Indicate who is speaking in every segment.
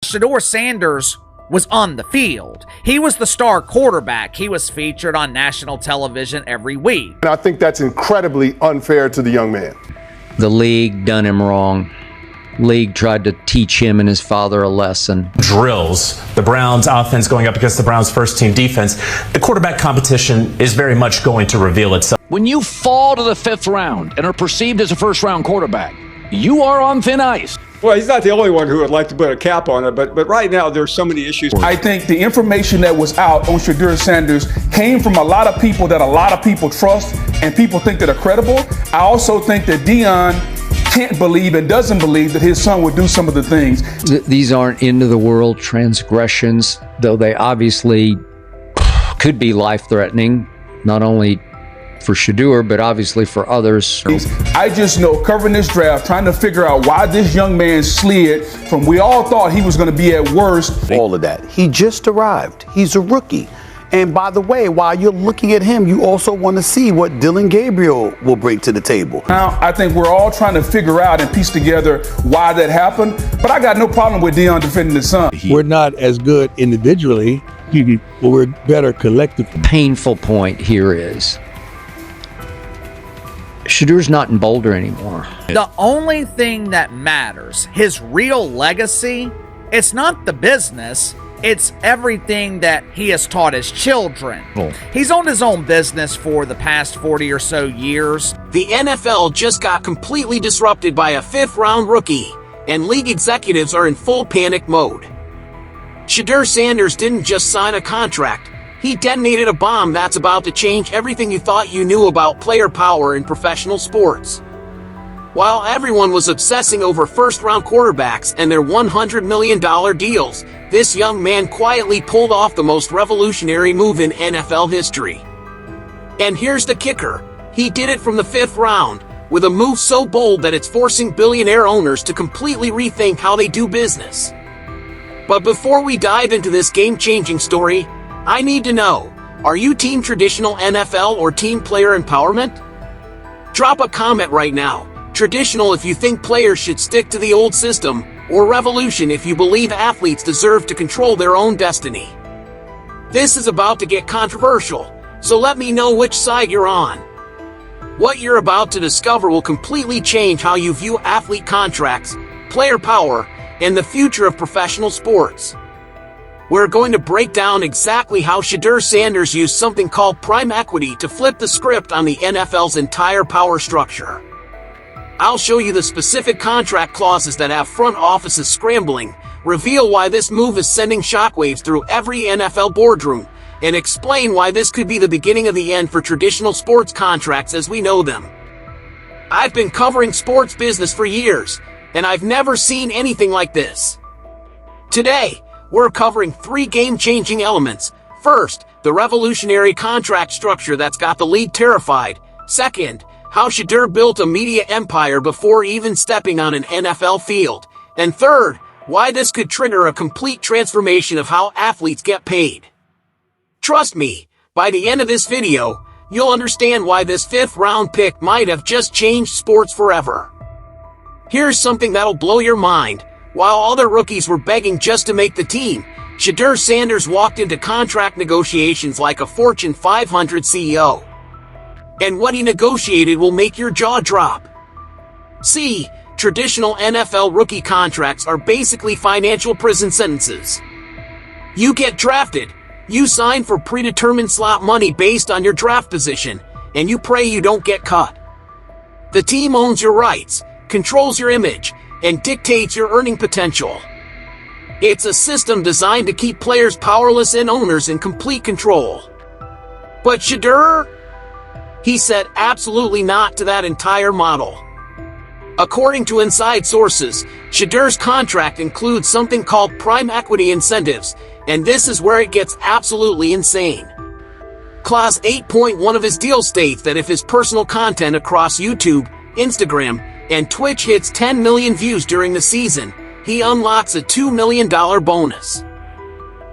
Speaker 1: Shedeur Sanders was on the field. He was the star quarterback. He was featured on national television every week.
Speaker 2: And I think that's incredibly unfair to the young man.
Speaker 3: The league done him wrong. League tried to teach him and his father a lesson.
Speaker 4: Drills. The Browns offense going up against the Browns first team defense. The quarterback competition is very much going to reveal itself.
Speaker 5: When you fall to the 5th round and are perceived as a first-round quarterback, you are on thin ice.
Speaker 6: Well, he's not the only one who would like to put a cap on it, but right now there's so many issues.
Speaker 7: I think the information that was out on Shedeur Sanders came from a lot of people that a lot of people trust and people think that are credible. I also think that Deion can't believe and doesn't believe that his son would do some of the things.
Speaker 3: These aren't end-of-the-world transgressions, though they obviously could be life-threatening, not only for Shedeur, but obviously for others.
Speaker 7: I just know covering this draft, trying to figure out why this young man slid from we all thought he was going to be at worst.
Speaker 8: All of that. He just arrived. He's a rookie. And by the way, while you're looking at him, you also want to see what Dillon Gabriel will bring to the table.
Speaker 7: Now, I think we're all trying to figure out and piece together why that happened, but I got no problem with Deion defending his son.
Speaker 9: We're not as good individually, but we're better collectively.
Speaker 3: Painful point here is Shedeur's not in Boulder anymore.
Speaker 1: The only thing that matters, his real legacy, it's not the business, it's everything that he has taught his children. He's owned his own business for the past 40 or so years.
Speaker 10: The NFL just got completely disrupted by a 5th-round rookie, and league executives are in full panic mode. Shedeur Sanders didn't just sign a contract. He detonated a bomb that's about to change everything you thought you knew about player power in professional sports. While everyone was obsessing over first-round quarterbacks and their $100 million deals, this young man quietly pulled off the most revolutionary move in NFL history. And here's the kicker. He did it from the 5th round, with a move so bold that it's forcing billionaire owners to completely rethink how they do business. But before we dive into this game-changing story, I need to know, are you team traditional NFL or team player empowerment? Drop a comment right now. Traditional if you think players should stick to the old system, or revolution if you believe athletes deserve to control their own destiny. This is about to get controversial, so let me know which side you're on. What you're about to discover will completely change how you view athlete contracts, player power, and the future of professional sports. We're going to break down exactly how Shedeur Sanders used something called prime equity to flip the script on the NFL's entire power structure. I'll show you the specific contract clauses that have front offices scrambling, reveal why this move is sending shockwaves through every NFL boardroom, and explain why this could be the beginning of the end for traditional sports contracts as we know them. I've been covering sports business for years, and I've never seen anything like this. Today, we're covering 3 game-changing elements. First, the revolutionary contract structure that's got the league terrified. Second, how Shedeur built a media empire before even stepping on an NFL field. And third, why this could trigger a complete transformation of how athletes get paid. Trust me, by the end of this video, you'll understand why this 5th-round pick might have just changed sports forever. Here's something that'll blow your mind. While other rookies were begging just to make the team, Shedeur Sanders walked into contract negotiations like a Fortune 500 CEO. And what he negotiated will make your jaw drop. See, traditional NFL rookie contracts are basically financial prison sentences. You get drafted, you sign for predetermined slot money based on your draft position, and you pray you don't get cut. The team owns your rights, controls your image, and dictates your earning potential. It's a system designed to keep players powerless and owners in complete control. But Shedeur? He said absolutely not to that entire model. According to inside sources, Shedeur's contract includes something called prime equity incentives, and this is where it gets absolutely insane. Clause 8.1 of his deal states that if his personal content across YouTube, Instagram, and Twitch hits 10 million views during the season, he unlocks a $2 million bonus.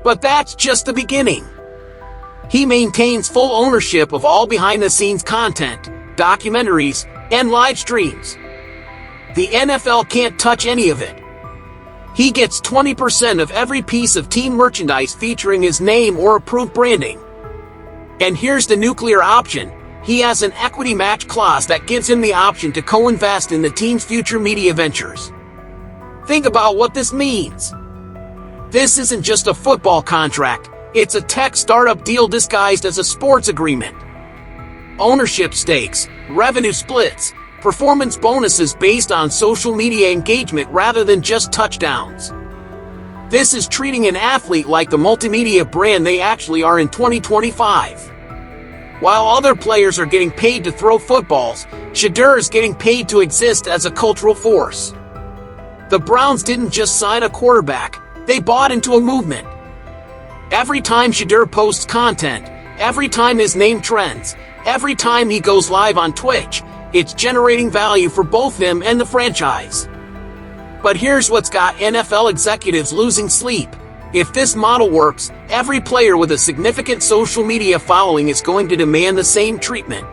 Speaker 10: But that's just the beginning. He maintains full ownership of all behind-the-scenes content, documentaries, and live streams. The NFL can't touch any of it. He gets 20% of every piece of team merchandise featuring his name or approved branding. And here's the nuclear option. He has an equity match clause that gives him the option to co-invest in the team's future media ventures. Think about what this means. This isn't just a football contract, it's a tech startup deal disguised as a sports agreement. Ownership stakes, revenue splits, performance bonuses based on social media engagement rather than just touchdowns. This is treating an athlete like the multimedia brand they actually are in 2025. While other players are getting paid to throw footballs, Shedeur is getting paid to exist as a cultural force. The Browns didn't just sign a quarterback, they bought into a movement. Every time Shedeur posts content, every time his name trends, every time he goes live on Twitch, it's generating value for both him and the franchise. But here's what's got NFL executives losing sleep. If this model works, every player with a significant social media following is going to demand the same treatment.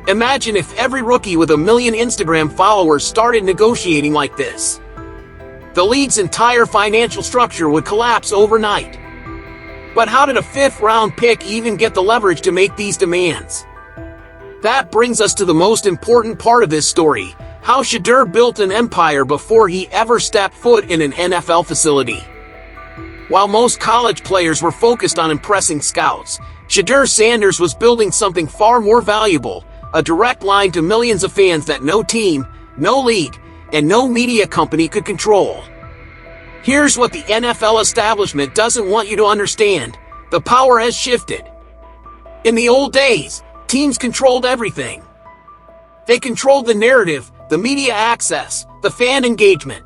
Speaker 10: Imagine if every rookie with 1 million Instagram followers started negotiating like this. The league's entire financial structure would collapse overnight. But how did a 5th-round pick even get the leverage to make these demands? That brings us to the most important part of this story, how Shedeur built an empire before he ever stepped foot in an NFL facility. While most college players were focused on impressing scouts, Shedeur Sanders was building something far more valuable, a direct line to millions of fans that no team, no league, and no media company could control. Here's what the NFL establishment doesn't want you to understand. The power has shifted. In the old days, teams controlled everything. They controlled the narrative, the media access, the fan engagement.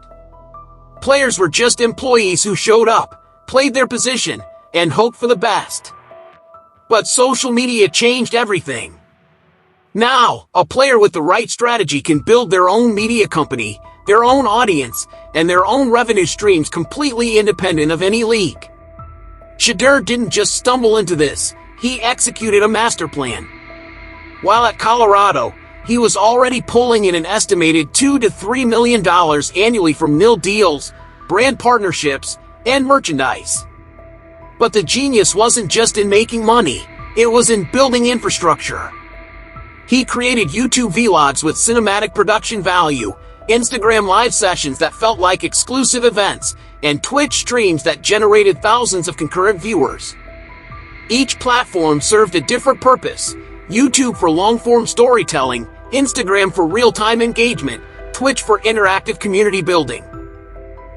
Speaker 10: Players were just employees who showed up, played their position, and hoped for the best. But social media changed everything. Now, a player with the right strategy can build their own media company, their own audience, and their own revenue streams completely independent of any league. Shedeur didn't just stumble into this, he executed a master plan. While at Colorado, he was already pulling in an estimated $2 to $3 million annually from nil deals, brand partnerships, and merchandise. But the genius wasn't just in making money, it was in building infrastructure. He created YouTube vlogs with cinematic production value, Instagram live sessions that felt like exclusive events, and Twitch streams that generated thousands of concurrent viewers. Each platform served a different purpose: YouTube for long-form storytelling, Instagram for real-time engagement, Twitch for interactive community building.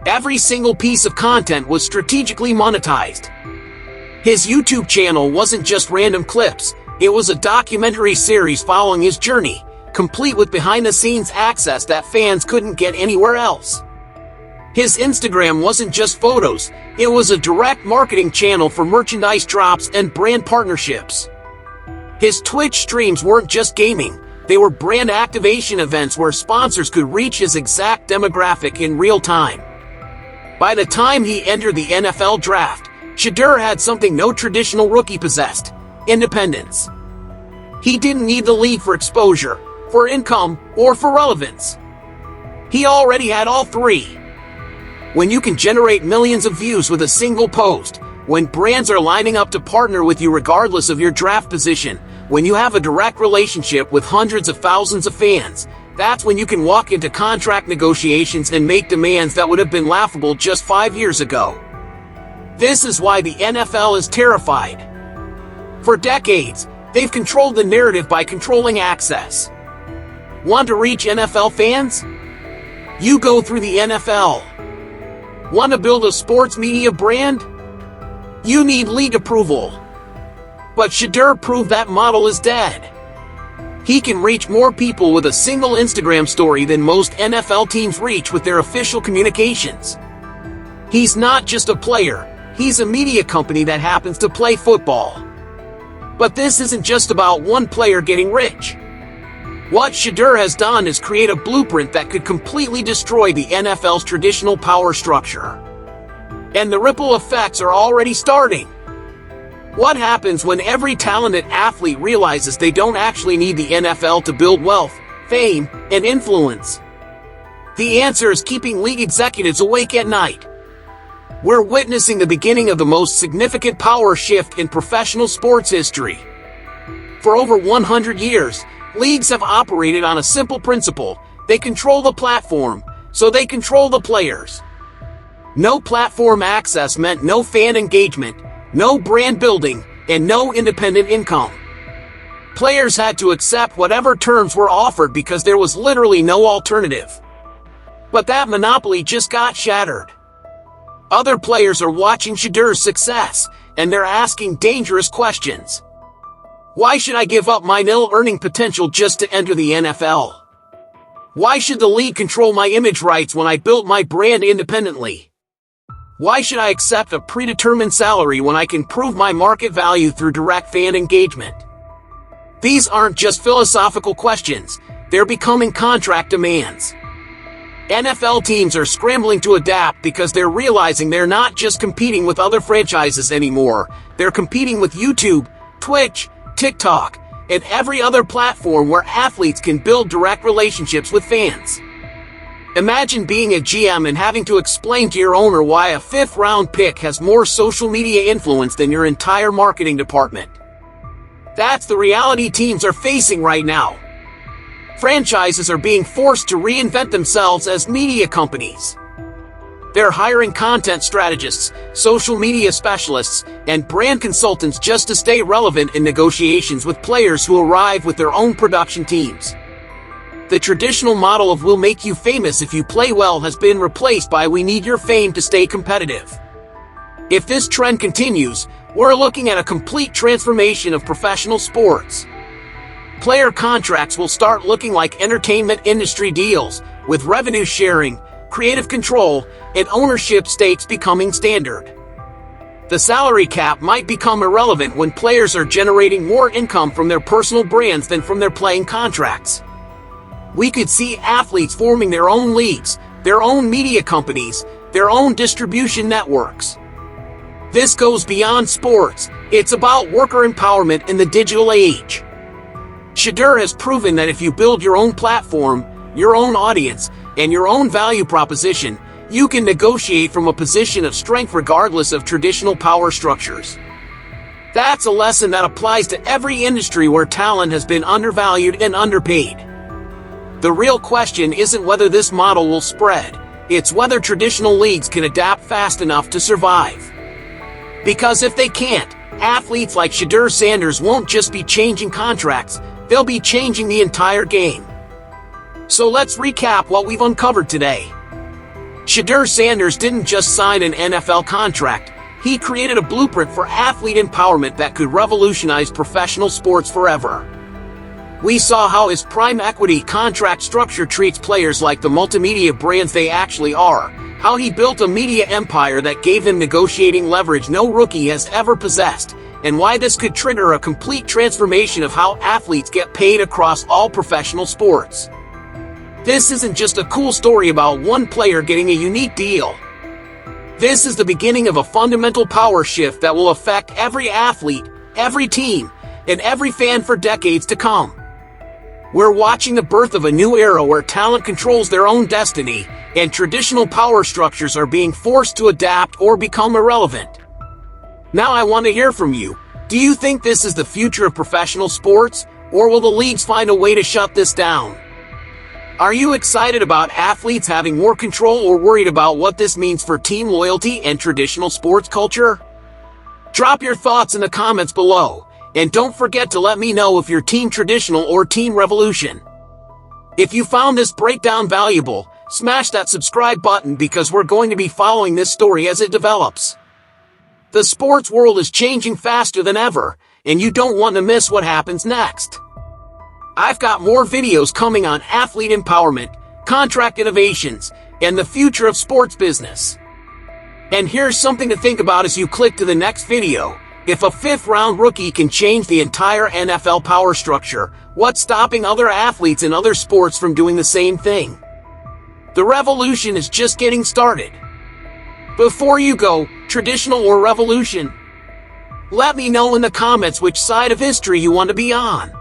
Speaker 10: Every single piece of content was strategically monetized. His YouTube channel wasn't just random clips, it was a documentary series following his journey, complete with behind-the-scenes access that fans couldn't get anywhere else. His Instagram wasn't just photos, it was a direct marketing channel for merchandise drops and brand partnerships. His Twitch streams weren't just gaming, they were brand activation events where sponsors could reach his exact demographic in real time. By the time he entered the NFL draft, Shedeur had something no traditional rookie possessed: independence. He didn't need the league for exposure, for income, or for relevance. He already had all three. When you can generate millions of views with a single post, when brands are lining up to partner with you regardless of your draft position, when you have a direct relationship with hundreds of thousands of fans, that's when you can walk into contract negotiations and make demands that would have been laughable just 5 years ago. This is why the NFL is terrified. For decades, they've controlled the narrative by controlling access. Want to reach NFL fans? You go through the NFL. Want to build a sports media brand? You need league approval. But Shedeur proved that model is dead. He can reach more people with a single Instagram story than most NFL teams reach with their official communications. He's not just a player, he's a media company that happens to play football. But this isn't just about one player getting rich. What Shedeur has done is create a blueprint that could completely destroy the NFL's traditional power structure. And the ripple effects are already starting. What happens when every talented athlete realizes they don't actually need the NFL to build wealth, fame, and influence? The answer is keeping league executives awake at night. We're witnessing the beginning of the most significant power shift in professional sports history. For over 100 years, leagues have operated on a simple principle: they control the platform, so they control the players. No platform access meant no fan engagement, no brand building, and no independent income. Players had to accept whatever terms were offered because there was literally no alternative. But that monopoly just got shattered. Other players are watching Shedeur's success, and they're asking dangerous questions. Why should I give up my nil earning potential just to enter the NFL? Why should the league control my image rights when I built my brand independently? Why should I accept a predetermined salary when I can prove my market value through direct fan engagement? These aren't just philosophical questions, they're becoming contract demands. NFL teams are scrambling to adapt because they're realizing they're not just competing with other franchises anymore, they're competing with YouTube, Twitch, TikTok, and every other platform where athletes can build direct relationships with fans. Imagine being a GM and having to explain to your owner why a fifth-round pick has more social media influence than your entire marketing department. That's the reality teams are facing right now. Franchises are being forced to reinvent themselves as media companies. They're hiring content strategists, social media specialists, and brand consultants just to stay relevant in negotiations with players who arrive with their own production teams. The traditional model of "we'll make you famous if you play well" has been replaced by "we need your fame to stay competitive." If this trend continues, we're looking at a complete transformation of professional sports. Player contracts will start looking like entertainment industry deals, with revenue sharing, creative control, and ownership stakes becoming standard. The salary cap might become irrelevant when players are generating more income from their personal brands than from their playing contracts. We could see athletes forming their own leagues, their own media companies, their own distribution networks. This goes beyond sports. It's about worker empowerment in the digital age. Shedeur has proven that if you build your own platform, your own audience, and your own value proposition, you can negotiate from a position of strength regardless of traditional power structures. That's a lesson that applies to every industry where talent has been undervalued and underpaid. The real question isn't whether this model will spread, it's whether traditional leagues can adapt fast enough to survive. Because if they can't, athletes like Shedeur Sanders won't just be changing contracts, they'll be changing the entire game. So let's recap what we've uncovered today. Shedeur Sanders didn't just sign an NFL contract, he created a blueprint for athlete empowerment that could revolutionize professional sports forever. We saw how his prime equity contract structure treats players like the multimedia brands they actually are, how he built a media empire that gave him negotiating leverage no rookie has ever possessed, and why this could trigger a complete transformation of how athletes get paid across all professional sports. This isn't just a cool story about one player getting a unique deal. This is the beginning of a fundamental power shift that will affect every athlete, every team, and every fan for decades to come. We're watching the birth of a new era where talent controls their own destiny, and traditional power structures are being forced to adapt or become irrelevant. Now I want to hear from you. Do you think this is the future of professional sports, or will the leagues find a way to shut this down? Are you excited about athletes having more control or worried about what this means for team loyalty and traditional sports culture? Drop your thoughts in the comments below, and don't forget to let me know if you're Team Traditional or Team Revolution. If you found this breakdown valuable, smash that subscribe button because we're going to be following this story as it develops. The sports world is changing faster than ever, and you don't want to miss what happens next. I've got more videos coming on athlete empowerment, contract innovations, and the future of sports business. And here's something to think about as you click to the next video. If a fifth-round rookie can change the entire NFL power structure, what's stopping other athletes in other sports from doing the same thing? The revolution is just getting started. Before you go, traditional or revolution? Let me know in the comments which side of history you want to be on.